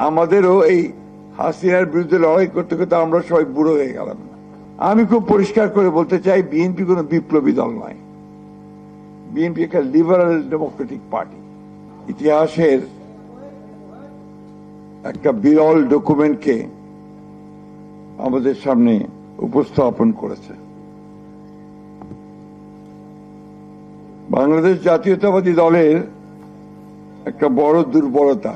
আমাদেরও এই হাসিনার বিরুদ্ধে লড়াই করতে করতে আমরা সবাই বুড়ো হয়ে গেলাম। আমি খুব পরিষ্কার করে বলতে চাই, বিএনপি কোনো বিপ্লবী দল নয়। বিএনপি একটা লিবারাল ডেমোক্রেটিক পার্টি। ইতিহাসের একটা বিরল ডকুমেন্টকে আমাদের সামনে উপস্থাপন করেছে। বাংলাদেশ জাতীয়তাবাদী দলের একটা বড় দুর্বলতা,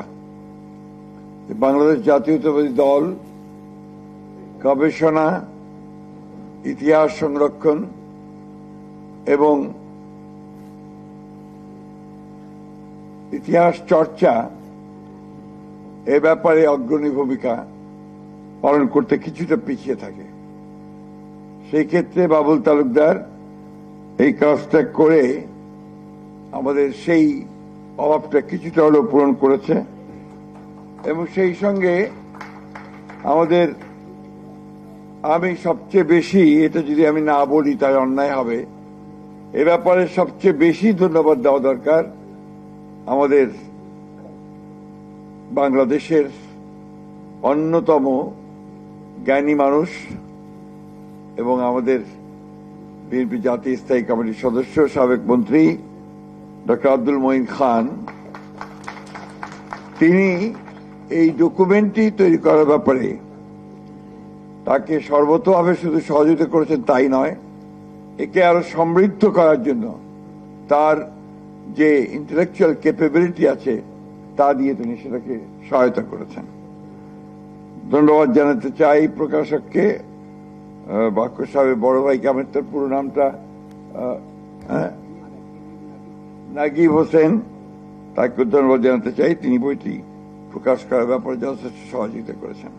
বাংলাদেশ জাতীয়তাবাদী দল গবেষণা, ইতিহাস সংরক্ষণ এবং ইতিহাস চর্চা এ ব্যাপারে অগ্রণী ভূমিকা পালন করতে কিছুটা পিছিয়ে থাকে। সেই ক্ষেত্রে বাবুল তালুকদার এই কাজটা করে আমাদের সেই অভাবটা কিছুটা হলেও পূরণ করেছে এবং সেই সঙ্গে আমাদের, আমি সবচেয়ে বেশি, এটা যদি আমি না বলি তাহলে অন্যায় হবে, এ ব্যাপারে সবচেয়ে বেশি ধন্যবাদ দেওয়া দরকার আমাদের বাংলাদেশের অন্যতম জ্ঞানী মানুষ এবং আমাদের বিএনপি জাতীয় স্থায়ী কমিটির সদস্য, সাবেক মন্ত্রী ডক্টর আব্দুল মঈন খান। তিনি এই ডকুমেন্টটি তৈরি করার ব্যাপারে তাকে সর্বতোভাবে শুধু সহযোগিতা করেছেন তাই নয়, একে আরো সমৃদ্ধ করার জন্য তার যে ইন্টেলেকচুয়াল ক্যাপাবিলিটি আছে তা দিয়ে তিনি সেটাকে সহায়তা করেছেন। ধন্যবাদ জানাতে চাই প্রকাশককে, বাক্য সাহেবের বড় ভাইকে, আমার তার পুরো নামটা নাগিব হোসেন, তাকে ধন্যবাদ জানাতে চাই। তিনি বইটি প্রকাশ করার ব্যাপারে যথেষ্ট সহযোগিতা করেছেন।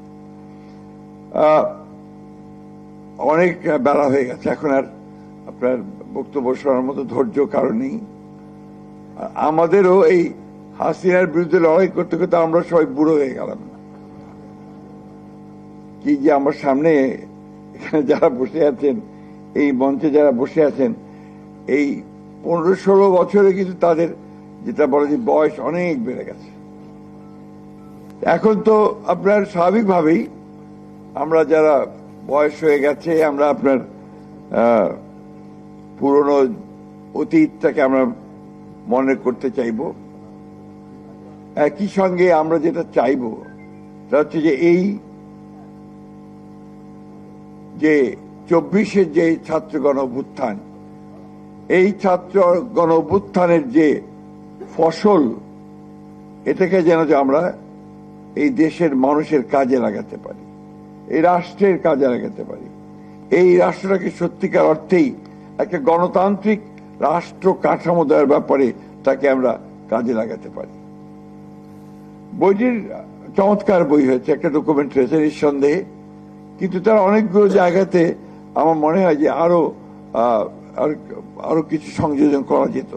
অনেক বেলা হয়ে গেছে, এখন আর আপনার বক্তব্য শোনার মতো ধৈর্য কারণ নেই। আমাদেরও এই হাসিনার বিরুদ্ধে লড়াই করতে করতে আমরা সবাই বুড়ো হয়ে গেলাম। কি যে আমার সামনে এখানে যারা বসে আছেন, এই মঞ্চে যারা বসে আছেন, এই 15-16 বছরে কিন্তু তাদের যেটা বলে যে বয়স অনেক বেড়ে গেছে। এখন তো আপনার স্বাভাবিকভাবেই আমরা যারা বয়স হয়ে গেছে, আমরা আপনার পুরনো অতীতটাকে আমরা মনে করতে চাইব। একই সঙ্গে আমরা যেটা চাইব তা হচ্ছে যে এই যে 24-এর যে ছাত্র গণ অভ্যুত্থান, এই ছাত্র গণ অভ্যুত্থানের যে ফসল, এটাকে যেন আমরা এই দেশের মানুষের কাজে লাগাতে পারি, এই রাষ্ট্রের কাজে লাগাতে পারি, এই রাষ্ট্রটাকে সত্যিকার অর্থেই একটা গণতান্ত্রিক রাষ্ট্র কাঠামো দেওয়ার ব্যাপারে তাকে আমরা কাজে লাগাতে পারি। বইটির চমৎকার বই হয়েছে, একটা ডকুমেন্ট হয়েছে নিঃসন্দেহে, কিন্তু তার অনেকগুলো জায়গাতে আমার মনে হয় যে আরো কিছু সংযোজন করা যেত।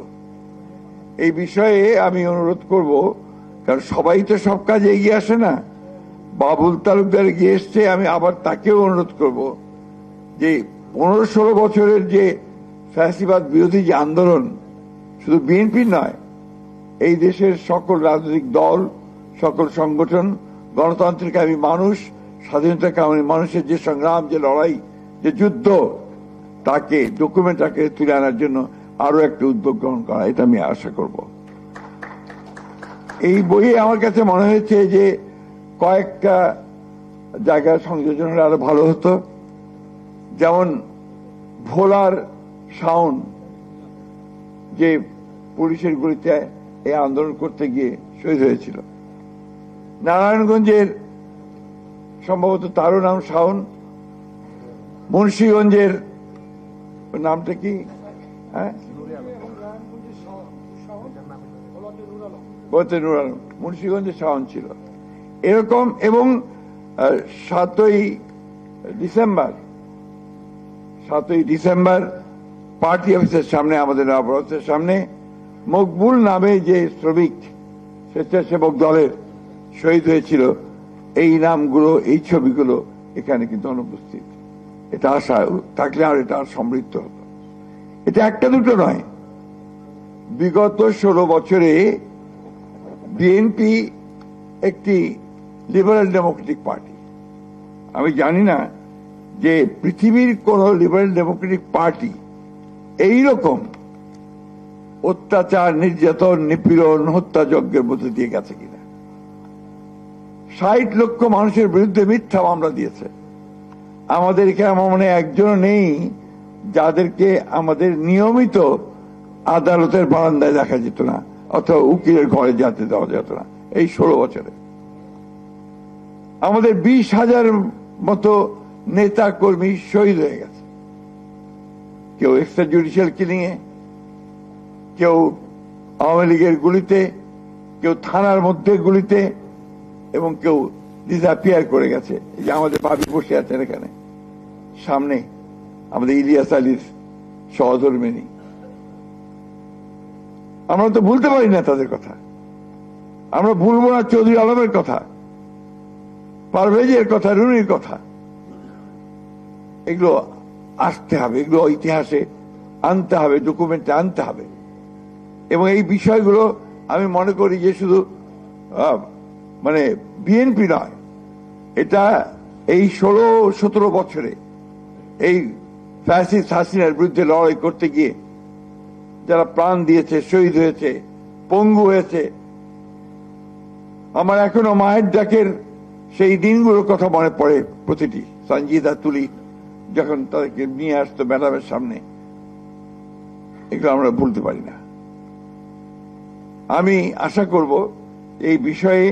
এই বিষয়ে আমি অনুরোধ করব, কারণ সবাই তো সব কাজে এগিয়ে আসে না। বাবুল তালুকদার এগিয়ে এসছে, আমি আবার তাকেও অনুরোধ করব যে 15-16 বছরের যে ফ্যাসিবাদ বিরোধী যে আন্দোলন, শুধু বিএনপি নয়, এই দেশের সকল রাজনৈতিক দল, সকল সংগঠন, গণতান্ত্রিকামী মানুষ, স্বাধীনতাকামী মানুষের যে সংগ্রাম, যে লড়াই, যে যুদ্ধ, তাকে ডকুমেন্ট আকারে তুলে আনার জন্য আরো একটা উদ্যোগ গ্রহণ করা, এটা আমি আশা করব। এই বইয়ে আমার কাছে মনে হয়েছে যে কয়েকটা জায়গার সংযোজন হলে আরো ভালো হতো। যেমন ভোলার শাওন, যে পুলিশের গুলিতে এই আন্দোলন করতে গিয়ে শহীদ হয়েছিল। নারায়ণগঞ্জের সম্ভবত তারও নাম শাওন। মুন্সিগঞ্জের নামটা কি? হ্যাঁ, মুন্সিগঞ্জের শাওন ছিল এরকম। এবং 7ই ডিসেম্বর পার্টি অফিসের সামনে, আমাদের নবরতের সামনে, মকবুল নামে যে শ্রমিক স্বেচ্ছাসেবক দলের শহীদ হয়েছিল, এই নামগুলো, এই ছবিগুলো এখানে কিন্তু অনুপস্থিত। এটা আশা থাকলে আর এটা সমৃদ্ধ হতো। এটা একটা দুটো নয়, বিগত 16 বছরে বিএনপি একটি লিবারেল ডেমোক্রেটিক পার্টি। আমি জানি না যে পৃথিবীর কোন লিবারেল ডেমোক্রেটিক পার্টি এইরকম অত্যাচার, নির্যাতন, নিপীড়ন, হত্যাযজ্ঞের মধ্যে দিয়ে গেছে কিনা। 60 লক্ষ মানুষের বিরুদ্ধে মিথ্যা মামলা দিয়েছে। আমাদের এখানে আমার মনে হয় একজনও নেই যাদেরকে আমাদের নিয়মিত আদালতের বারান্দায় দেখা যেত না অথবা উকিলের ঘরে যেতে দেওয়া যেত না এই 16 বছরে। আমাদের 20,000 মতো নেতা কর্মী শহীদ হয়ে গেছে, কেউ এক্সট্রা জুডিশিয়াল কিলিং এ, কেউ আওয়ামী লীগের গুলিতে, কেউ থানার মধ্যে গুলিতে, এবং কেউ ডিসঅ্যাপিয়ার করে গেছে। এই যে আমাদের ভাবি বসে আছেন এখানে সামনে, আমাদের ইলিয়াস আলীর সহধর্মিনী, আমরা তো ভুলতে পারি না তাদের কথা। আমরা ভুলবো না চৌধুরী আলমের কথা, পারভেজের কথা, রুনির কথা। এগুলো আসতে হবে, এগুলো ইতিহাসে আনতে হবে, ডকুমেন্টে আনতে হবে। এবং এই বিষয়গুলো আমি মনে করি যে শুধু মানে বিএনপি নয়, এটা এই 16-17 বছরে এই ফ্যাসিস্ট হাসিনার বিরুদ্ধে লড়াই করতে গিয়ে যারা প্রাণ দিয়েছে, শহীদ হয়েছে, পঙ্গু হয়েছে, আমার এখনো মায়ের ডাকের সেই দিনগুলোর কথা মনে পড়ে প্রতিটি। সঞ্জিদা তুলি যখন তাদেরকে নিয়ে আসতো ম্যাডামের সামনে, এগুলো আমরা ভুলতে পারি না। আমি আশা করব এই বিষয়ে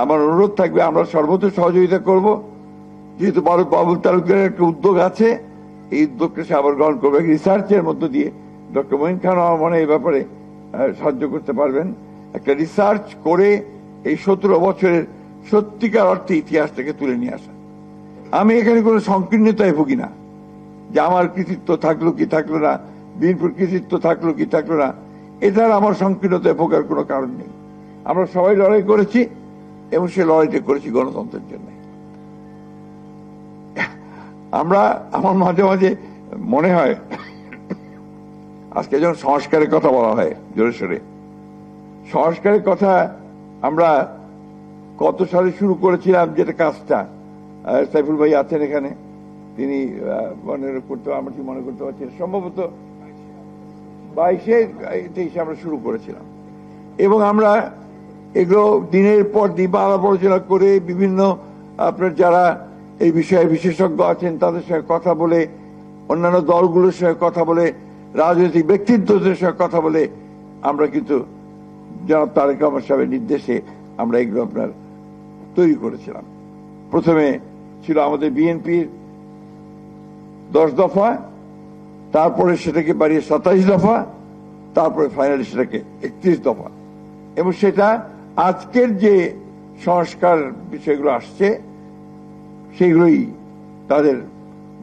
আমার অনুরোধ থাকবে, আমরা সর্বোচ্চ সহযোগিতা করব। যেহেতু বাবুল তালুকদারের একটা উদ্যোগ আছে, এই উদ্যোগটা সে আবার গ্রহণ করবে রিসার্চের মধ্য দিয়ে। ডক্টর মঈন খান আমার মনে এই ব্যাপারে সাহায্য করতে পারবেন। একটা রিসার্চ করে এই 17 বছরের সত্যিকার অর্থে ইতিহাসটাকে তুলে নিয়ে আসা। আমি এখানে কোনো সংকীর্ণতায় ভুগি না যে আমার কৃতিত্ব থাকলো কি থাকলো না, বিএনপির কৃতিত্ব থাকলো কি থাকলো না, এটার আমার সংকীর্ণতায় ভোগার কোনো কারণ নেই। আমরা সবাই লড়াই করেছি এবং সে লড়াইটা করেছি গণতন্ত্রের জন্য। আমার মাঝে মাঝে মনে হয়, আজকে যখন সংস্কারের কথা বলা হয় জোরে সোরে, সংস্কারের কথা আমরা কত সালে শুরু করেছিলাম, যেটা কাজটা সাইফুল ভাই আছেন এখানে, তিনি মনে করতে, আমরা কি মনে করতে পারছি, সম্ভবত 22-23 আমরা শুরু করেছিলাম। এবং আমরা এগুলো দিনের পর দিন আলোচনা করে বিভিন্ন আপনার যারা এই বিষয়ে বিশেষজ্ঞ আছেন তাদের সঙ্গে কথা বলে, অন্যান্য দলগুলোর সঙ্গে কথা বলে, রাজনৈতিক ব্যক্তিত্বদের সঙ্গে কথা বলে আমরা কিন্তু জনাব তারেক রহমান সাহেবের নির্দেশে আমরা এগুলো আপনার তৈরি করেছিলাম। প্রথমে ছিল আমাদের বিএনপির 10 দফা, তারপরে সেটাকে বাড়িয়ে 27 দফা, তারপরে ফাইনালি সেটাকে 31 দফা। এবং সেটা আজকের যে সংস্কার বিষয়গুলো আসছে সেগুলোই তাদের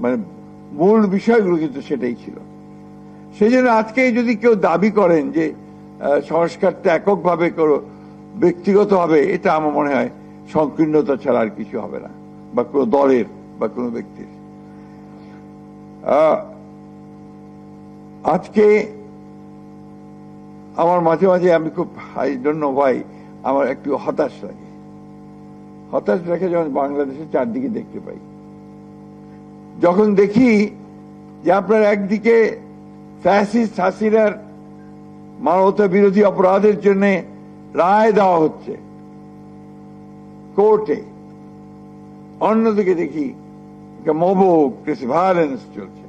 মানে মূল বিষয়গুলো কিন্তু সেটাই ছিল। সেই জন্য আজকে যদি কেউ দাবি করেন যে সংস্কারটা এককভাবে করো, ব্যক্তিগত হবে, এটা আমার মনে হয় সংকীর্ণতা ছাড়া আর কিছু হবে না, বা কোনো দলের বা কোনো ব্যক্তির। আজকে আমার মাঝে মাঝে আমি খুব আই ডোন্ট নো হোয়াই আমার একটু হতাশ লাগে। হতাশ লাগে যখন বাংলাদেশের চারদিকে দেখতে পাই, যখন দেখি যে আপনার একদিকে ফ্যাসিস্ট হাসিনার মানবতা বিরোধী অপরাধের জন্য রায় দেওয়া হচ্ছে কোর্টে, অন্যদিকে দেখি মব ভায়োলেন্স চলছে।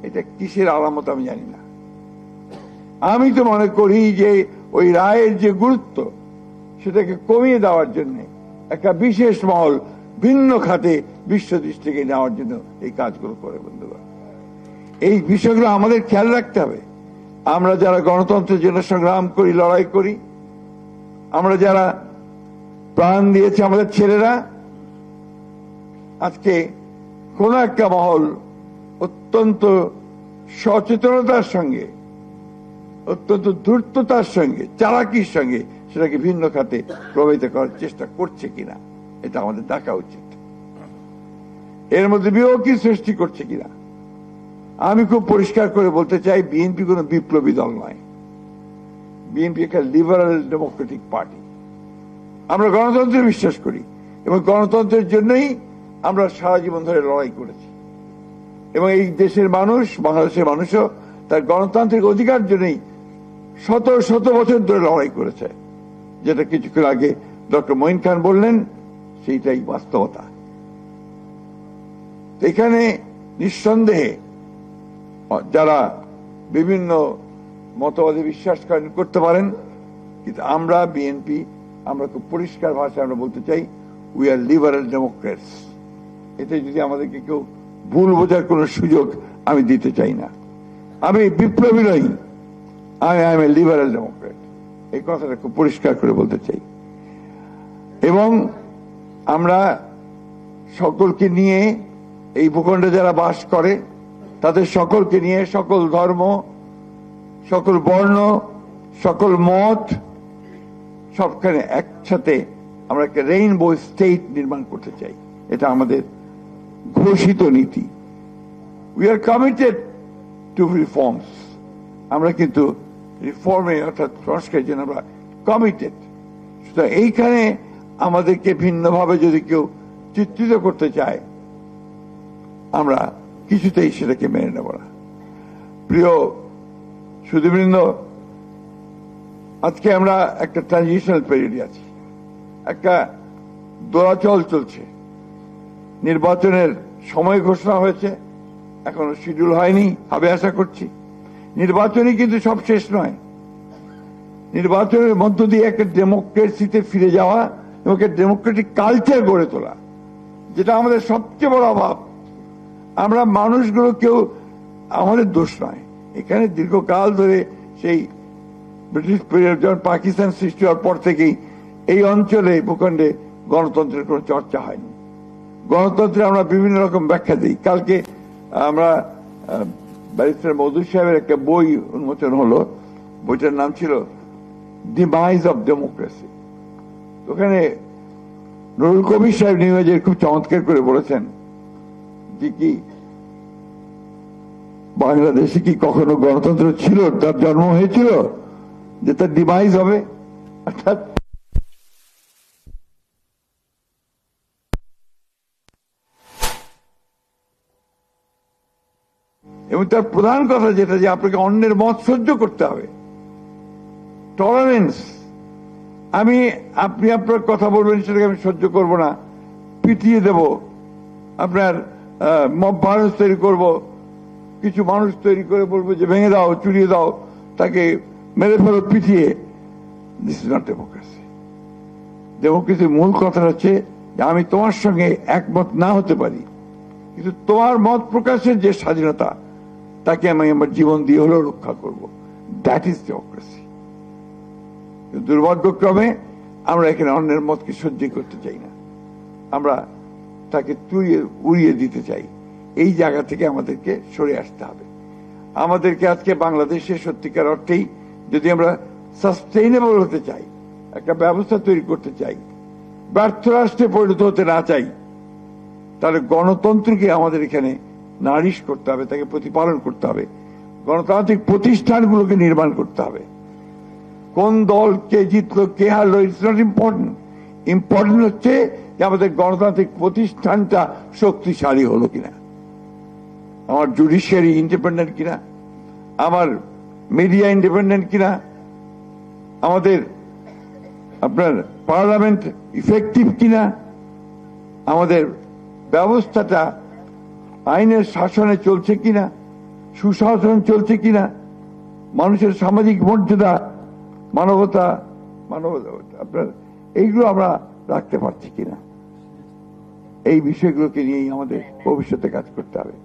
এটা কিসের আলামত আমি জানি না। আমি তো মনে করি যে ওই রায়ের যে গুরুত্ব সেটাকে কমিয়ে দেওয়ার জন্য একটা বিশেষ মহল ভিন্ন খাতে বিশ্ব দৃষ্টিকে নেওয়ার জন্য এই কাজগুলো করে। বন্ধুগণ, এই বিষয়গুলো আমাদের খেয়াল রাখতে হবে। আমরা যারা গণতন্ত্রের জন্য সংগ্রাম করি, লড়াই করি, আমরা যারা প্রাণ দিয়েছে আমাদের ছেলেরা, আজকে কোন একটা মহল অত্যন্ত সচেতনতার সঙ্গে, অত্যন্ত ধূর্ততার সঙ্গে, চালাকির সঙ্গে সেটাকে ভিন্ন খাতে প্রভাবিত করার চেষ্টা করছে কিনা এটা আমাদের দেখা উচিত। এর মধ্যে বিভক্তি সৃষ্টি করছে কিনা। আমি খুব পরিষ্কার করে বলতে চাই, বিএনপি কোন বিপ্লবী দল নয়। বিএনপি একটা লিবারেল ডেমোক্রেটিক পার্টি। আমরা গণতন্ত্রে বিশ্বাস করি এবং গণতন্ত্রের জন্যই আমরা সারা জীবন ধরে লড়াই করেছি এবং এই দেশের মানুষ, বাংলাদেশের মানুষও তার গণতান্ত্রিক অধিকার জন্যই শত শত বছর ধরে লড়াই করেছে, যেটা কিছুক্ষণ আগে ডক্টর মঈন খান বললেন, সেইটাই বাস্তবতা। এখানে নিঃসন্দেহে যারা বিভিন্ন মতবাদে বিশ্বাস করতে পারেন, কিন্তু আমরা বিএনপি, আমরা খুব পরিষ্কার ভাষায় আমরা বলতে চাই, উই আর লিবারেল ডেমোক্রেটস। এতে যদি আমাদেরকে কেউ ভুল বোঝার কোন সুযোগ আমি দিতে চাই না। আমি বিপ্লবী নই, আমি এম এ লিবারেল ডেমোক্রেট, এই কথাটা খুব পরিষ্কার করে বলতে চাই। এবং আমরা সকলকে নিয়ে, এই ভূখণ্ডে যারা বাস করে তাদের সকলকে নিয়ে, সকল ধর্ম, সকল বর্ণ, সকল মত, সবখানে একসাথে আমরা একটা রেইনবো স্টেট নির্মাণ করতে চাই। এটা আমাদের ঘোষিত নীতি। We are committed two reforms. আমরা কিন্তু রিফর্মে অর্থাৎ সংস্কারের জন্য আমরা কমিটেড। সুতরাং এইখানে আমাদেরকে ভিন্নভাবে যদি কেউ চিত্রিত করতে চায়, আমরা কিছুতেই সেটাকে মেনে নেব না। প্রিয় সুধীবৃন্দ, আজকে আমরা একটা ট্রানজিশনাল পিরিয়ডে আছি, একটা দোলাচল চলছে। নির্বাচনের সময় ঘোষণা হয়েছে, এখনো শিডিউল হয়নি, হবে আশা করছি। নির্বাচনই কিন্তু সব শেষ নয়। নির্বাচনের মধ্য দিয়ে একটা ডেমোক্রেসিতে ফিরে যাওয়া এবং একটা ডেমোক্রেটিক কালচার গড়ে তোলা, যেটা আমাদের সবচেয়ে বড় অভাব। আমরা মানুষগুলো কেউ, আমাদের দোষ নয়। এখানে দীর্ঘকাল ধরে সেই ব্রিটিশ পিরিয়ড, যখন পাকিস্তান সৃষ্টি হওয়ার পর থেকেই এই অঞ্চলে, ভূখণ্ডে গণতন্ত্রের কোন চর্চা হয়নি। গণতন্ত্রে আমরা বিভিন্ন রকম ব্যাখ্যা দিই। কালকে আমরা ব্যারিস্টার মওদুদ সাহেবের একটা বই উন্মোচন হলো, বইটার নাম ছিল ডিমাইজ অফ ডেমোক্রেসি। ওখানে নুরুল কবির সাহেব নিউজের খুব চমৎকার করে বলেছেন যে কি বাংলাদেশে কি কখনো গণতন্ত্র ছিল, তার জন্ম হয়েছিল যে তার ডিমাইজ হবে? অর্থাৎ এবং তার প্রধান কথা যেটা, যে আপনাকে অন্যের মত সহ্য করতে হবে, টলারেন্স। আপনি আপনার কথা বলবেন, সেটাকে আমি সহ্য করব না, পিটিয়ে দেব, আপনার মব ভায়োলেন্স তৈরি করব, কিছু মানুষ তৈরি করে বলবো যে ভেঙে দাও, চুরিয়ে দাও, তাকে মেরে ফেলো পিটিয়ে। This is not democracy. ডেমোক্রেসির মূল কথা হচ্ছে যে আমি তোমার সঙ্গে একমত না হতে পারি, কিন্তু তোমার মত প্রকাশের যে স্বাধীনতা, তাকে আমি আমার জীবন দিয়ে হলেও রক্ষা করব। That is democracy. দুর্ভাগ্যক্রমে আমরা এখানে অন্যের মতকে সহ্য করতে চাই না, আমরা তাকে উড়িয়ে দিতে চাই। এই জায়গা থেকে আমাদেরকে সরে আসতে হবে। আমাদেরকে আজকে বাংলাদেশে সত্যিকার অর্থেই যদি আমরা সাস্টেইনেবল হতে চাই, একটা ব্যবস্থা তৈরি করতে চাই, ব্যর্থ রাষ্ট্রে পরিণত হতে না চাই, তাহলে গণতন্ত্রকে আমাদের এখানে নারিশ করতে হবে, তাকে প্রতিপালন করতে হবে, গণতান্ত্রিক প্রতিষ্ঠানগুলোকে নির্মাণ করতে হবে। কোন দল কে জিতলো, কে হারলো, ইটস নট ইম্পর্টেন্ট। ইম্পর্টেন্ট হচ্ছে যে আমাদের গণতান্ত্রিক প্রতিষ্ঠানটা শক্তিশালী হলো কিনা, আমার জুডিশিয়ারি ইন্ডিপেন্ডেন্ট কিনা, আমার মিডিয়া ইন্ডিপেন্ডেন্ট কিনা, আমাদের আপনার পার্লামেন্ট ইফেক্টিভ কিনা, আমাদের ব্যবস্থাটা আইনের শাসনে চলছে কিনা, সুশাসন চলছে কিনা, মানুষের সামাজিক মর্যাদা, মানবতা আপনার এইগুলো আমরা রাখতে পারছি কিনা, এই বিষয়গুলোকে নিয়েই আমাদের ভবিষ্যতে কাজ করতে হবে।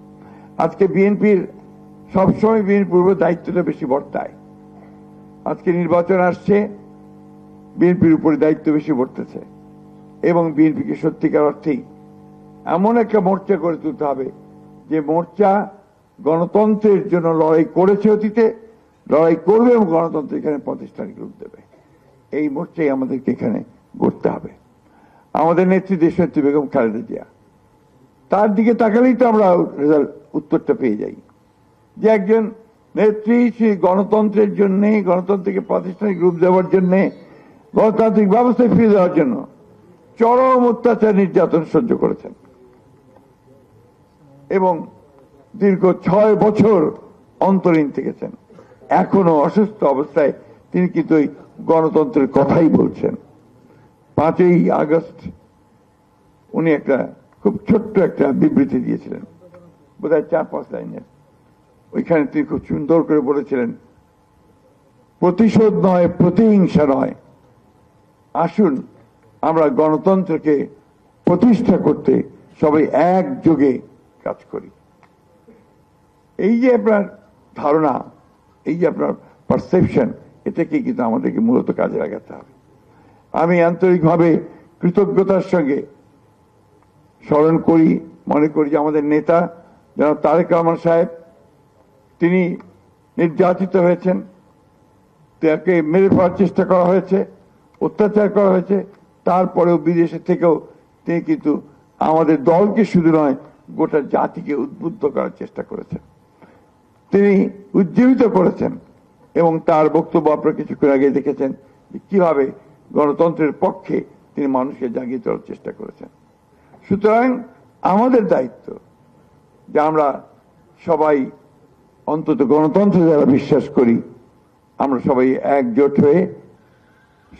আজকে বিএনপির সবসময় বিএনপির উপর দায়িত্বটা বেশি বর্তায়। আজকে নির্বাচন আসছে, বিএনপির উপরে দায়িত্ব বেশি বর্তেছে এবং বিএনপিকে সত্যিকার অর্থেই এমন একটা মোর্চা করে তুলতে হবে যে মোর্চা গণতন্ত্রের জন্য লড়াই করেছে, অতীতে লড়াই করবে এবং গণতন্ত্র এখানে প্রতিষ্ঠানিক রূপ দেবে। এই মোর্চাই আমাদেরকে এখানে গড়তে হবে। আমাদের নেত্রী দেশনেত্রী বেগম খালেদা জিয়া, তার দিকে তাকালেই তো আমরা উত্তরটা পেয়ে যাই যে একজন নেত্রী সেই গণতন্ত্রের জন্য, গণতন্ত্রকে প্রাতিষ্ঠানিক রূপ দেওয়ার জন্য গণতান্ত্রিক ব্যবস্থায় ফিরে দেওয়ার জন্য চরম অত্যাচার নির্যাতন সহ্য করেছেন এবং দীর্ঘ 6 বছর অন্তরীণ থেকেছেন। এখনো অসুস্থ অবস্থায় তিনি কিন্তু ওই গণতন্ত্রের কথাই বলছেন। 5ই আগস্ট উনি একটা খুব ছোট্ট একটা বিবৃতি দিয়েছিলেন, বোধহয় 4-5 লাইনের। ওইখানে তিনি খুব সুন্দর করে বলেছিলেন, প্রতিশোধ নয়, প্রতিহিংসা নয়, আসুন আমরা গণতন্ত্রকে প্রতিষ্ঠা করতে সবাই একযোগে কাজ করি। এই যে আপনার ধারণা, এই যে আপনার পারসেপশন, এটাকে কিন্তু আমাদেরকে মূলত কাজে লাগাতে হবে। আমি আন্তরিকভাবে কৃতজ্ঞতার সঙ্গে স্মরণ করি, মনে করি যে আমাদের নেতা জনাব তারেক রহমান সাহেব, তিনি নির্যাতিত হয়েছেন, তাকে মেরে ফেলার চেষ্টা করা হয়েছে, অত্যাচার করা হয়েছে, তারপরেও বিদেশে থেকেও তিনি কিন্তু আমাদের দলকে শুধু নয় গোটা জাতিকে উদ্বুদ্ধ করার চেষ্টা করেছেন, তিনি উজ্জীবিত করেছেন। এবং তার বক্তব্য আপনারা কিছুক্ষণ আগে দেখেছেন যে কিভাবে গণতন্ত্রের পক্ষে তিনি মানুষকে জাগিয়ে তোলার চেষ্টা করেছেন। সুতরাং আমাদের দায়িত্ব যে আমরা সবাই অন্তত গণতন্ত্রে যারা বিশ্বাস করি, আমরা সবাই একজোট হয়ে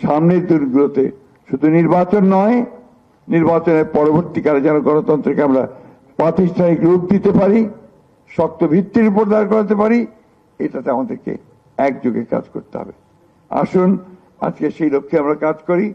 সামনের দিনগুলোতে শুধু নির্বাচন নয়, নির্বাচনের পরবর্তীকালে যেন গণতন্ত্রকে আমরা প্রাতিষ্ঠানিক রূপ দিতে পারি, শক্ত ভিত্তির উপর দাঁড় করাতে পারি, এটাতে আমাদেরকে একযোগে কাজ করতে হবে। আসুন আজকে সেই লক্ষ্যে আমরা কাজ করি।